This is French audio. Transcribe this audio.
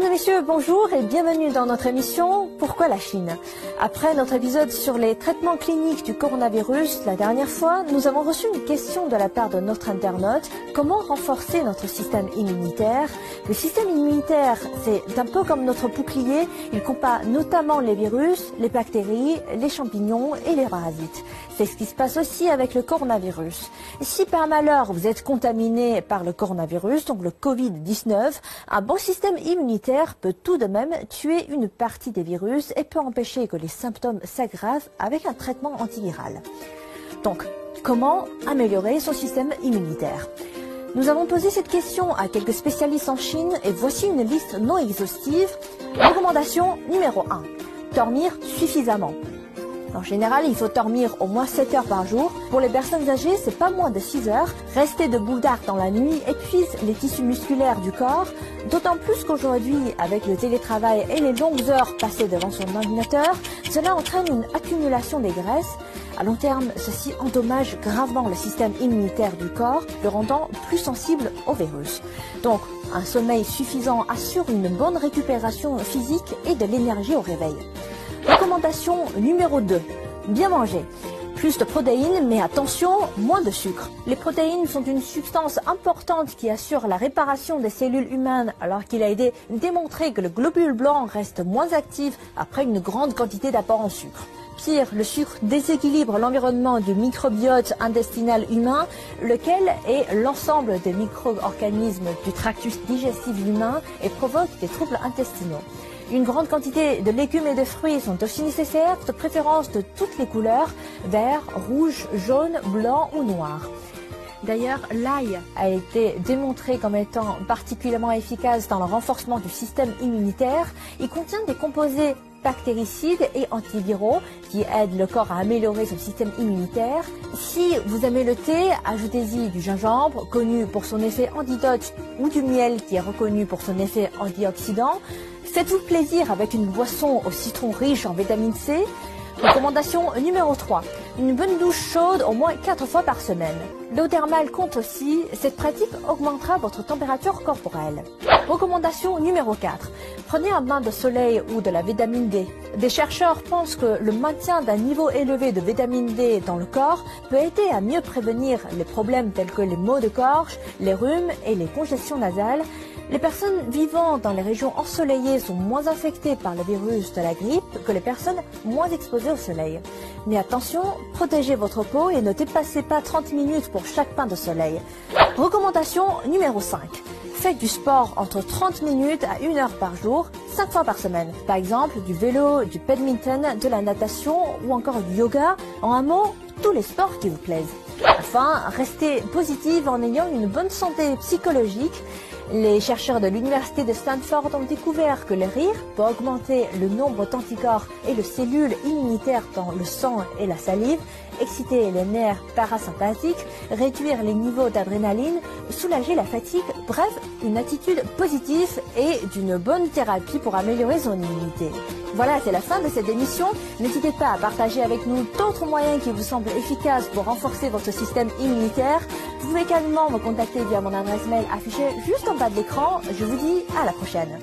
et messieurs, bonjour et bienvenue dans notre émission Pourquoi la Chine? Après notre épisode sur les traitements cliniques du coronavirus, la dernière fois, nous avons reçu une question de la part de notre internaute. Comment renforcer notre système immunitaire? Le système immunitaire, c'est un peu comme notre bouclier. Il combat notamment les virus, les bactéries, les champignons et les parasites. C'est ce qui se passe aussi avec le coronavirus. Si par malheur vous êtes contaminé par le coronavirus, donc le Covid-19, un bon système immunitaire peut tout de même tuer une partie des virus et peut empêcher que les symptômes s'aggravent avec un traitement antiviral. Donc, comment améliorer son système immunitaire? Nous avons posé cette question à quelques spécialistes en Chine et voici une liste non exhaustive. Recommandation numéro 1. Dormir suffisamment. En général, il faut dormir au moins 7 heures par jour. Pour les personnes âgées, c'est pas moins de 6 heures. Rester debout tard dans la nuit épuise les tissus musculaires du corps, d'autant plus qu'aujourd'hui, avec le télétravail et les longues heures passées devant son ordinateur, cela entraîne une accumulation des graisses. À long terme, ceci endommage gravement le système immunitaire du corps, le rendant plus sensible au virus. Donc, un sommeil suffisant assure une bonne récupération physique et de l'énergie au réveil. Recommandation numéro 2. Bien manger. Plus de protéines, mais attention, moins de sucre. Les protéines sont une substance importante qui assure la réparation des cellules humaines, alors qu'il a été démontré que le globule blanc reste moins actif après une grande quantité d'apport en sucre. Pire, le sucre déséquilibre l'environnement du microbiote intestinal humain, lequel est l'ensemble des micro-organismes du tractus digestif humain et provoque des troubles intestinaux. Une grande quantité de légumes et de fruits sont aussi nécessaires, de préférence de toutes les couleurs, vert, rouge, jaune, blanc ou noir. D'ailleurs, l'ail a été démontré comme étant particulièrement efficace dans le renforcement du système immunitaire. Il contient des composés bactéricides et antiviraux qui aident le corps à améliorer son système immunitaire. Si vous aimez le thé, ajoutez-y du gingembre, connu pour son effet antidote, ou du miel qui est reconnu pour son effet antioxydant. Faites-vous plaisir avec une boisson au citron riche en vitamine C. Recommandation numéro 3. Une bonne douche chaude au moins 4 fois par semaine. L'eau thermale compte aussi. Cette pratique augmentera votre température corporelle. Recommandation numéro 4. Prenez un bain de soleil ou de la vitamine D. Des chercheurs pensent que le maintien d'un niveau élevé de vitamine D dans le corps peut aider à mieux prévenir les problèmes tels que les maux de gorge, les rhumes et les congestions nasales. Les personnes vivant dans les régions ensoleillées sont moins infectées par le virus de la grippe que les personnes moins exposées au soleil. Mais attention, protégez votre peau et ne dépassez pas 30 minutes pour chaque bain de soleil. Recommandation numéro 5. Faites du sport entre 30 minutes à 1 heure par jour, 5 fois par semaine. Par exemple, du vélo, du badminton, de la natation ou encore du yoga. En un mot, tous les sports qui vous plaisent. Enfin, restez positive en ayant une bonne santé psychologique. Les chercheurs de l'université de Stanford ont découvert que le rire peut augmenter le nombre d'anticorps et de cellules immunitaires dans le sang et la salive, exciter les nerfs parasympathiques, réduire les niveaux d'adrénaline, soulager la fatigue, bref, une attitude positive et d'une bonne thérapie pour améliorer son immunité. Voilà, c'est la fin de cette émission. N'hésitez pas à partager avec nous d'autres moyens qui vous semblent efficaces pour renforcer votre système immunitaire. Vous pouvez également me contacter via mon adresse mail affichée juste en bas de l'écran. Je vous dis à la prochaine.